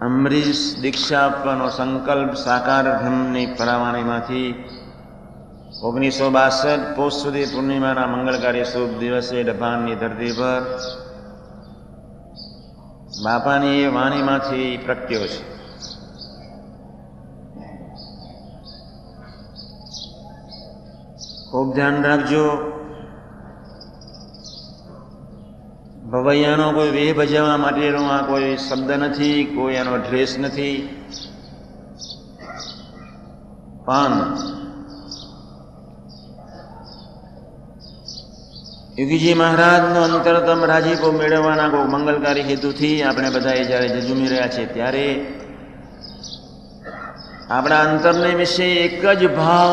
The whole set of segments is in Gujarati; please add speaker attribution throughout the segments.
Speaker 1: અમરીશ દીક્ષા આપવાનો સંકલ્પ સાકાર બ્રહ્મની પરાવાણીમાંથી 1962 પોષ સુધી પૂર્ણિમાના મંગળકારી શુભ દિવસે ડભાણની ધરતી પર બાપાની એ વાણીમાંથી પ્રગટ્યો છે. ખૂબ ધ્યાન રાખજો. ભવૈયાનો કોઈ વેહ ભજવવા માટેનો આ કોઈ શબ્દ નથી, કોઈ એનો ડ્રેસ નથી, પણ યોગીજી મહારાજનો અંતરતમ રાજીપો મેળવવાના કોઈ મંગલકારી હેતુથી આપણે બધા જ્યારે ઝઝૂમી રહ્યા છીએ ત્યારે આપણા અંતરને વિશે એક જ ભાવ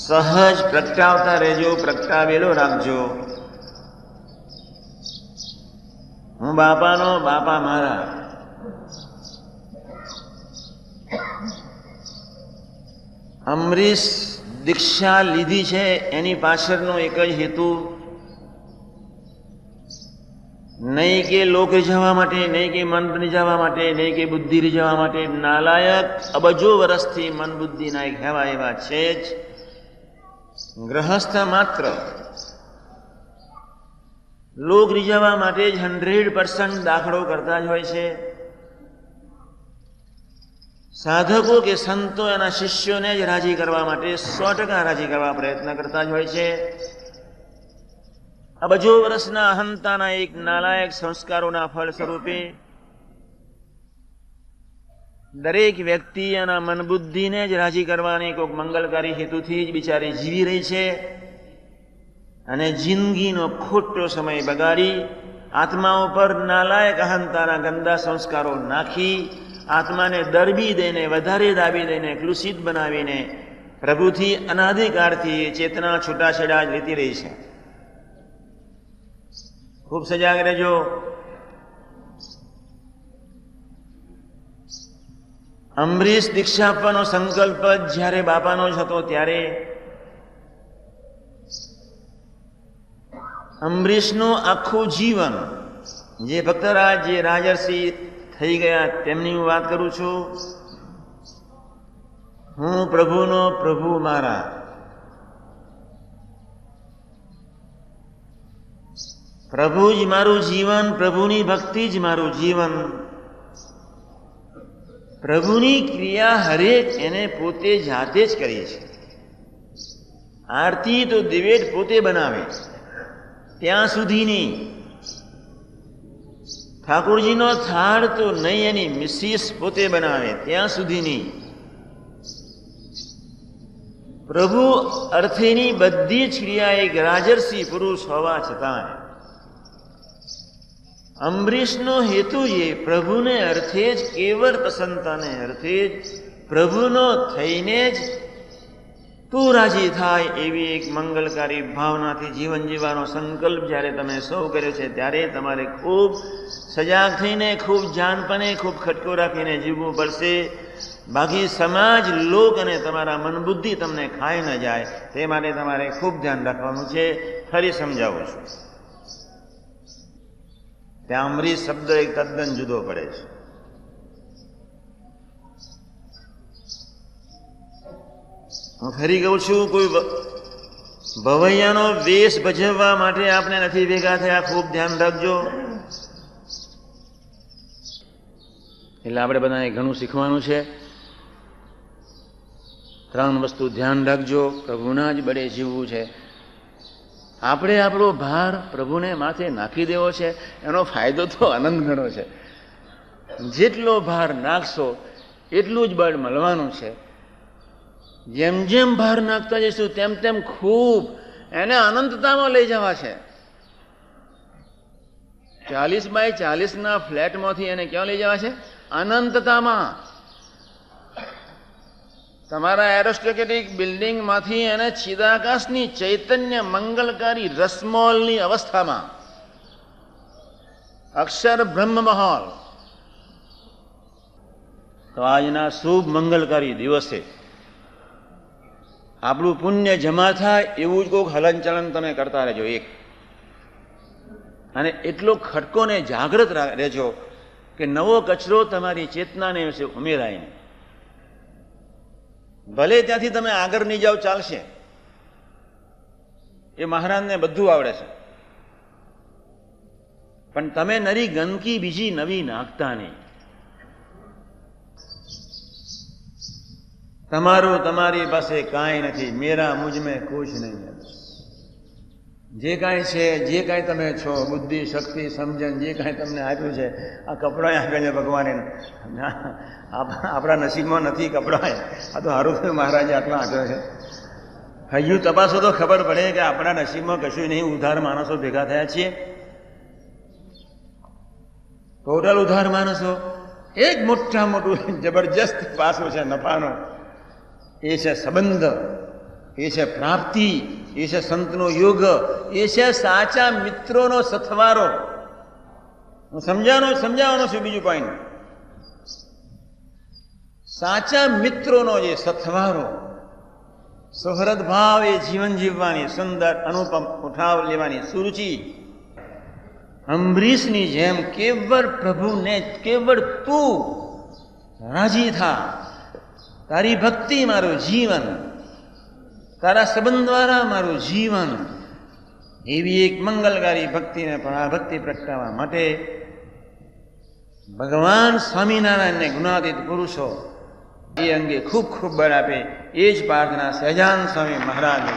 Speaker 1: સહજ પ્રગટાવતા રહેજો, પ્રગટાવેલો રાખજો. હું બાપાનો, બાપા મારા. અમરીશ દીક્ષા લીધી છે એની પાછળનો એક જ હેતુ, નહીં કે લોક રીઝવવા માટે, નહીં કે મન રીઝવવા માટે, નહીં કે બુદ્ધિ રીઝવવા માટે. નાલાયક અબજો વર્ષથી મન બુદ્ધિના એક હેવા એવા છે જ. ગ્રહસ્થ માત્ર લોક રીઝવવા માટે જ 100% દાખલો કરતા જ હોય છે. સાધકો કે સંતો એના શિષ્યોને જ રાજી કરવા માટે 100% રાજી કરવા પ્રયત્ન કરતા જ હોય છે. અબજો વર્ષના અહંતાના એક નાલાયક સંસ્કારોના ફળ સ્વરૂપે દરેક વ્યક્તિ એના મન બુદ્ધિને જ રાજી કરવાની કોઈક મંગલકારી હેતુથી જ બિચારી જીવી રહી છે અને જિંદગીનો ખોટો સમય બગાડી આત્મા ઉપર નાલાયક અહંતાના ગંદા સંસ્કારો નાખી આત્માને દરબી દઈને, વધારે દાબી દઈને, ક્લુષિત બનાવીને પ્રભુથી અનાદિકાળથી ચેતના છૂટાછેડા જ લેતી રહી છે. ખૂબ સજાગ રહેજો. અમરીશ દીક્ષા આપવાનો સંકલ્પ જ્યારે બાપાનો જ હતો ત્યારે અમરીશનું આખું જીવન, જે ભક્તરાજ, જે રાજર્ષિ થઈ ગયા તેમની હું વાત કરું છું. હું પ્રભુનો, પ્રભુ મારા. પ્રભુ જ મારું જીવન, પ્રભુની ભક્તિ જ મારું જીવન. પ્રભુની ક્રિયા હરેક એને પોતે જાતે જ કરી છે. આરતી તો દિવેટ પોતે બનાવે ત્યાં સુધીની, ઠાકોરજીનો થાળ તો નહીં એની મિસીસ પોતે બનાવે ત્યાં સુધીની, પ્રભુ અર્થેની બધી જ ક્રિયા એક રાજર્ષિ પુરુષ હોવા છતાં અમરીશનો હેતુ એ પ્રભુને અર્થે જ, કેવળ પ્રસન્નતાને અર્થે જ, પ્રભુનો થઈને જ તું રાજી થાય એવી એક મંગલકારી ભાવનાથી જીવન જીવવાનો સંકલ્પ જ્યારે તમે સૌ કર્યો છે ત્યારે તમારે ખૂબ સજાગ થઈને, ખૂબ જાનપણે, ખૂબ ખટકો રાખીને જીવવું પડશે. બાકી સમાજ, લોક અને તમારા મન બુદ્ધિ તમને ખાઈ ન જાય તે માટે તમારે ખૂબ ધ્યાન રાખવાનું છે. ફરી સમજાવું છું. ત્યાં અમરીશ શબ્દ એક તદ્દન જુદો પડે છે. હું ફરી કહું છું, કોઈ ભવૈયાનો વેશ ભજવવા માટે આપણે નથી ભેગા થયા. ખૂબ ધ્યાન રાખજો. એટલે આપણે બધાને ઘણું શીખવાનું છે. 3 વસ્તુ ધ્યાન રાખજો. પ્રભુના જ બળે જીવવું છે. આપણે આપણો ભાર પ્રભુને માથે નાખી દેવો છે. એનો ફાયદો તો અનંત ઘણો છે. જેટલો ભાર નાખશો એટલું જ બળ મળવાનું છે. જેમ જેમ ભાર નાખતા જઈશું તેમ તેમ ખૂબ એને અનંતતામાં લઈ જવા છે. 40x40 ફ્લેટમાંથી એને ક્યાં લઈ જવા છે? અનંતતામાં. તમારા એરોસ્ટેટિક બિલ્ડિંગમાંથી એને ચિદાકાશની ચૈતન્ય મંગલકારી રસમોલની અવસ્થામાં, અક્ષર બ્રહ્મ મહોલ. તો આજના શુભ મંગલકારી દિવસે આપણું પુણ્ય જમા થાય એવું જ કોઈક હલનચલન તમે કરતા રહેજો. એક અને એટલો ખટકોને જાગૃત રહેજો કે નવો કચરો તમારી ચેતનાને વિશે ઉમેરાય નહીં. ભલે ત્યાંથી તમે આગળ નહીં જાઓ ચાલશે, એ મહારાજને બધું આવડે છે, પણ તમે નરી ગંદકી બીજી નવી નાખતા નહીં. તમારું તમારી પાસે કાંઈ નથી. મેરા મુજ મેં કુછ નહીં. જે કાંઈ છે, જે કાંઈ તમે છો, બુદ્ધિ શક્તિ સમજણ જે કાંઈ તમને આપ્યું છે, આ કપડાં આપ્યા છે ભગવાને. આપણા નસીબમાં નથી કપડાં. આ તો હારું થયું મહારાજે આટલા આપ્યો છે. હૈયું તપાસો તો ખબર પડે કે આપણા નસીબમાં કશું નહીં. ઉધાર માણસો ભેગા થયા છીએ, ટોટલ ઉધાર માણસો. એક મોટા મોટું જબરજસ્ત પાસું છે નફાનો, એ છે સંબંધ, એ છે પ્રાપ્તિ, એ છે સંતનો યોગ, એ છે સાચા મિત્રોનો સથવારો. હું સમજાવવાનો છું બીજું પોઈન્ટ. સાચા મિત્રોનો જે સથવારો, સુહૃદ ભાવ, એ જીવન જીવવાની સુંદર અનુપમ ઉઠાવ લેવાની સુરુચિ. અંબરીશની જેમ કેવળ પ્રભુને, કેવળ તું રાજી થા, તારી ભક્તિ મારું જીવન, તારા સંબંધ દ્વારા મારું જીવન, એવી એક મંગલકારી ભક્તિને પરાભક્તિ પ્રગટાવવા માટે ભગવાન સ્વામિનારાયણને ગુણાતીત પુરુષો એ અંગે ખૂબ ખૂબ બળ આપે. એ જ પ્રાર્થના સહજાનંદ સ્વામી મહારાજને.